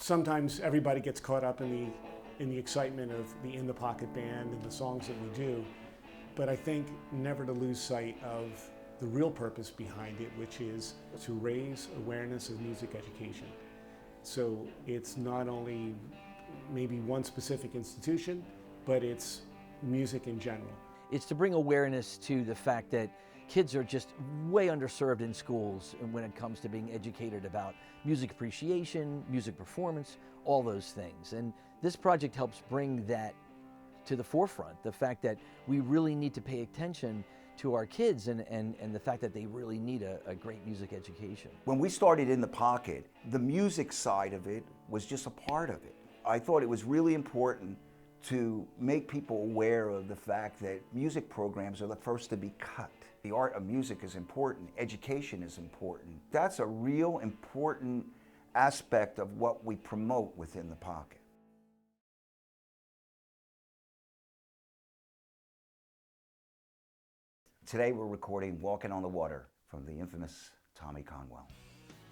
sometimes everybody gets caught up in the excitement of the In the Pocket band and the songs that we do, but I think never to lose sight of the real purpose behind it, which is to raise awareness of music education. So it's not only maybe one specific institution, but it's music in general. It's to bring awareness to the fact that kids are just way underserved in schools when it comes to being educated about music appreciation, music performance, all those things. And this project helps bring that to the forefront, the fact that we really need to pay attention to our kids and the fact that they really need a great music education. When we started In the Pocket, the music side of it was just a part of it. I thought it was really important to make people aware of the fact that music programs are the first to be cut. The art of music is important, education is important. That's a real important aspect of what we promote within the Pocket. Today we're recording Walkin On The Water from the infamous Tommy Conwell.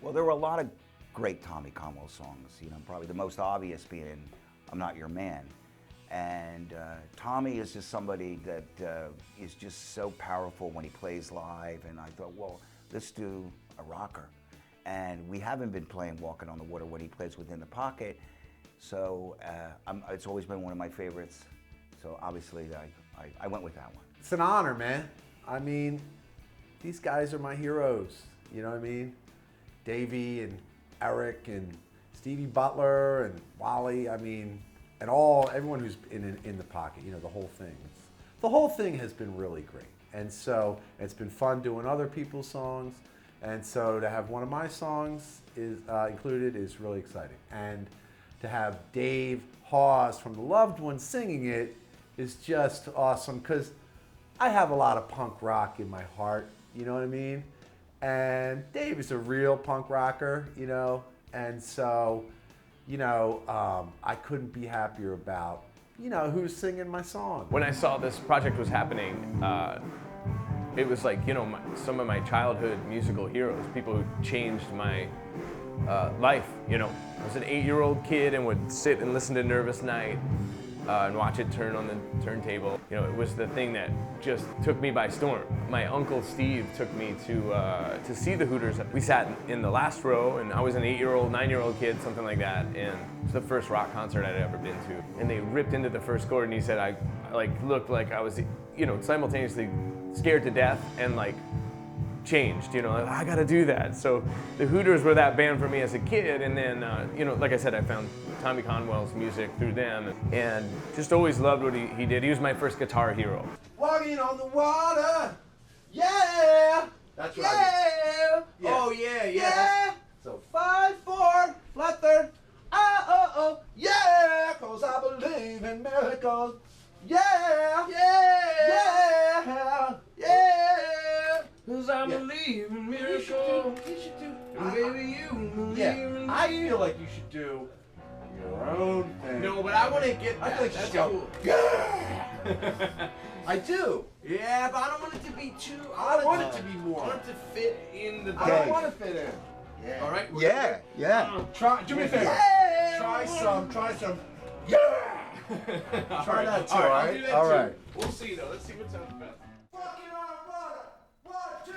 Well, there were a lot of great Tommy Conwell songs, probably the most obvious being I'm Not Your Man. And Tommy is just somebody that is just so powerful when he plays live, and I thought, well, let's do a rocker. And we haven't been playing Walkin On The Water when he plays within the Pocket, so it's always been one of my favorites, so obviously I went with that one. It's an honor, man. I mean, these guys are my heroes, you know what I mean? Davey and Eric and Stevie Butler and Wally, I mean, and everyone who's in the Pocket, the whole thing. The whole thing has been really great. And so it's been fun doing other people's songs. And so to have one of my songs included is really exciting. And to have Dave HAUSE from The Loved Ones singing it is just awesome, because I have a lot of punk rock in my heart, you know what I mean? And Dave is a real punk rocker, and so, I couldn't be happier about, who's singing my song. When I saw this project was happening, it was like, some of my childhood musical heroes, people who changed my life, I was an 8-year-old kid and would sit and listen to Nervous Night and watch it turn on the turntable. It was the thing that just took me by storm. My uncle Steve took me to see the Hooters. We sat in the last row, and I was an 8-year-old, 9-year-old kid, something like that, and it's the first rock concert I'd ever been to. And they ripped into the first chord, and he said I looked like I was, simultaneously scared to death and changed, I gotta do that. So the Hooters were that band for me as a kid, and then, like I said, I found Tommy Conwell's music through them, and just always loved what he did. He was my first guitar hero. Walking on the water, yeah! That's right. Yeah. Oh, yeah, yeah. So 5-4, flat third, oh, yeah, 'cause I believe in miracles. Yeah, yeah, yeah. 'Cause I believe in miracles. You should do. And baby, you believe in me. I feel like you should do your own thing. No, but I want to get that. I feel like you should go. Cool. Yeah. I do. Yeah, but I don't want it to be too. I want it to be more. I want it to fit in the. I don't want to fit in. Yeah. All right. Yeah. Try. Do me a favor. Yeah. Try some. Yeah. Try that too. All right. I'll do that All too. right. We'll see though. Let's see what sounds best. Walking on water. 1, 2.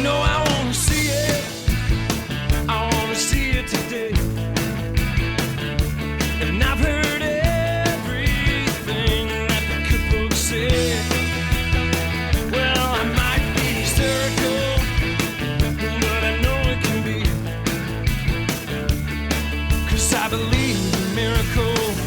I wanna see it. I wanna see it today. And I've heard everything that the cookbook said. Well, I might be hysterical, but I know it can be. 'Cause I believe in miracles.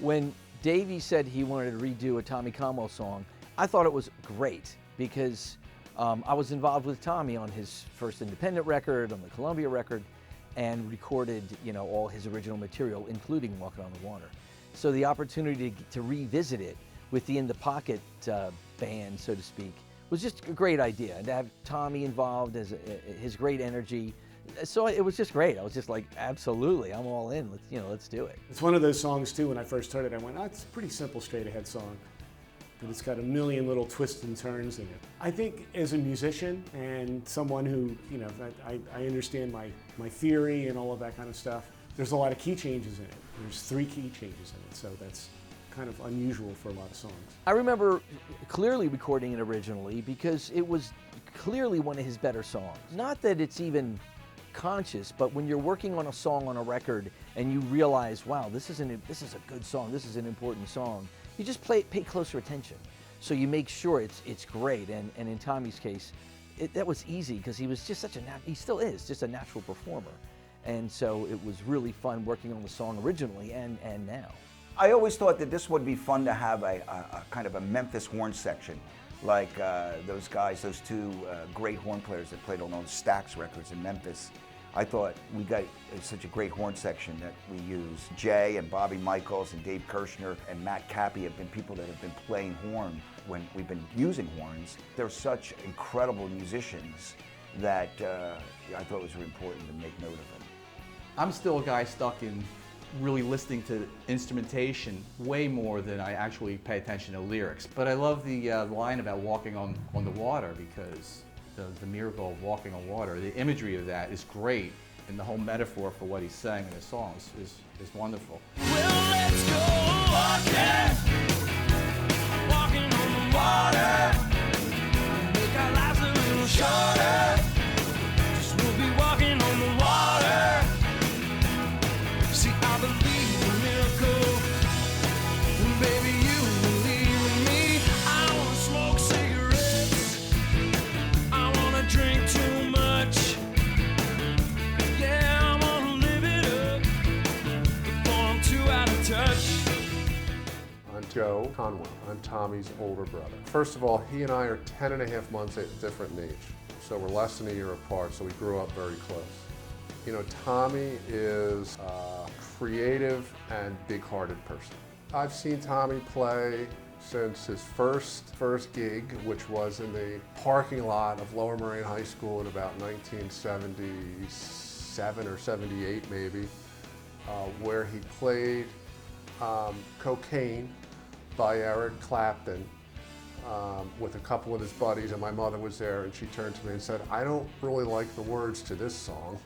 When Davey said he wanted to redo a Tommy Conwell song, I thought it was great, because I was involved with Tommy on his first independent record, on the Columbia record, and recorded, all his original material, including Walkin On The Water. So the opportunity to revisit it with the In the Pocket band, so to speak, was just a great idea. And to have Tommy involved, as his great energy, So it was just great. I was just like, absolutely, I'm all in. Let's do it. It's one of those songs too, when I first heard it, I went, oh, it's a pretty simple straight ahead song, but it's got a million little twists and turns in it. I think as a musician and someone who, I understand my theory and all of that kind of stuff, there's a lot of key changes in it. There's 3 key changes in it, so that's kind of unusual for a lot of songs. I remember clearly recording it originally because it was clearly one of his better songs. Not that it's even conscious, but when you're working on a song on a record and you realize, wow, this is a good song, this is an important song, you just pay closer attention. So you make sure it's great. And in Tommy's case, that was easy because he was just he still is just a natural performer. And so it was really fun working on the song originally and now. I always thought that this would be fun to have a kind of a Memphis horn section, like those guys, those 2 great horn players that played on those Stax records in Memphis. I thought we got such a great horn section that we use. Jay and Bobby Michaels and Dave KERSHNER and Matt Cappy have been people that have been playing horn when we've been using horns. They're such incredible musicians that I thought it was really important to make note of them. I'm still a guy stuck in really listening to instrumentation way more than I actually pay attention to lyrics. But I love the line about walking on the water, because the miracle of walking on water, the imagery of that is great, and the whole metaphor for what he's saying in his songs is wonderful. Well, let's go walking on the water, make our lives a little shorter, 'cause we'll be walking on the water. See, I believe in a miracle, and baby, you believe in me. I don't wanna smoke cigarettes, I wanna drink too much. Yeah, I wanna live it up before I'm too out of touch. I'm Joe Conwell. I'm Tommy's older brother. First of all, he and I are 10.5 months different in age. So we're less than a year apart, so we grew up very close. You know, Tommy is a creative and big-hearted person. I've seen Tommy play since his first gig, which was in the parking lot of Lower Merion High School in about 1977 or 78 maybe, where he played Cocaine by Eric Clapton with a couple of his buddies, and my mother was there, and she turned to me and said, I don't really like the words to this song.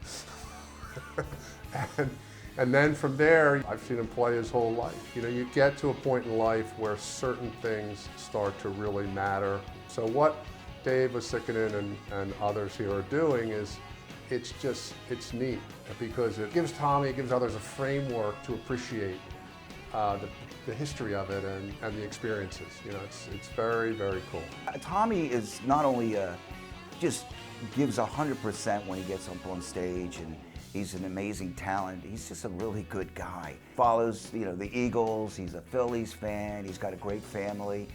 and then from there, I've seen him play his whole life. You know, you get to a point in life where certain things start to really matter. So what Dave UOSIKKINEN and others here are doing is, it's neat, because it gives Tommy, it gives others a framework to appreciate the history of it and the experiences. You know, it's very, very cool. Tommy is not only just gives 100% when he gets up on stage, and he's an amazing talent. He's just a really good guy. Follows, the Eagles. He's a Phillies fan. He's got a great family,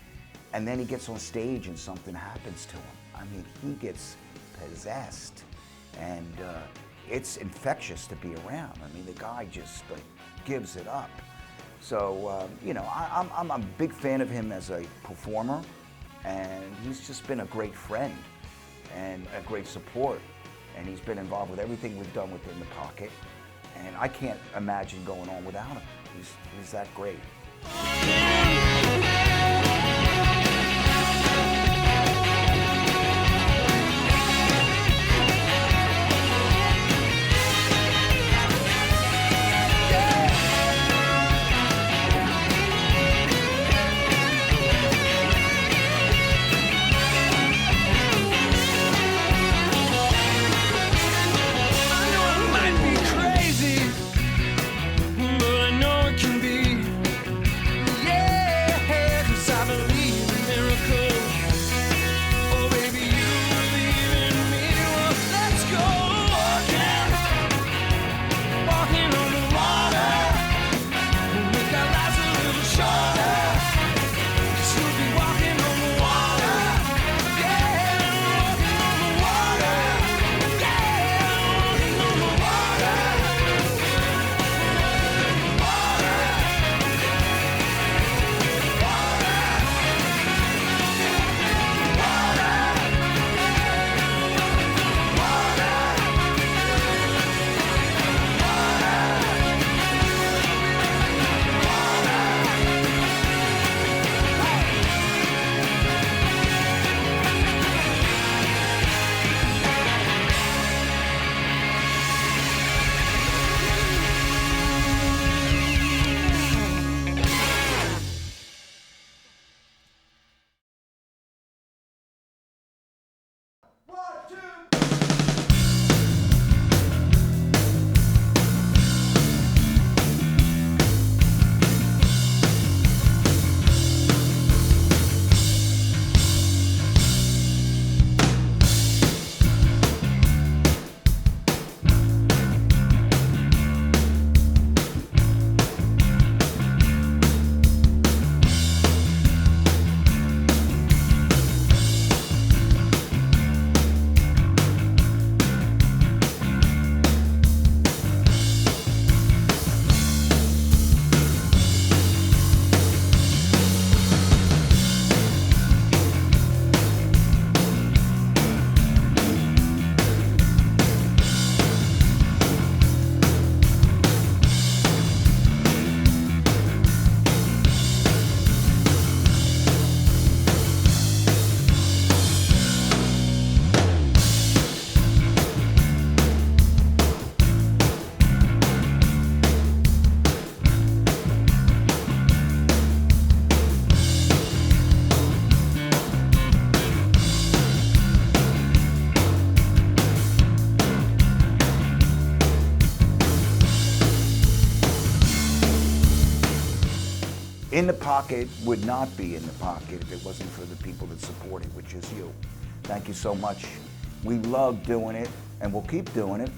and then he gets on stage and something happens to him. I mean, he gets possessed, and it's infectious to be around. I mean, the guy just gives it up. So, I'm a big fan of him as a performer, and he's just been a great friend and a great support. And he's been involved with everything we've done within the pocket. And I can't imagine going on without him. He's that great. Yeah. In the Pocket would not be in the pocket if it wasn't for the people that support it, which is you. Thank you so much. We love doing it, and we'll keep doing it.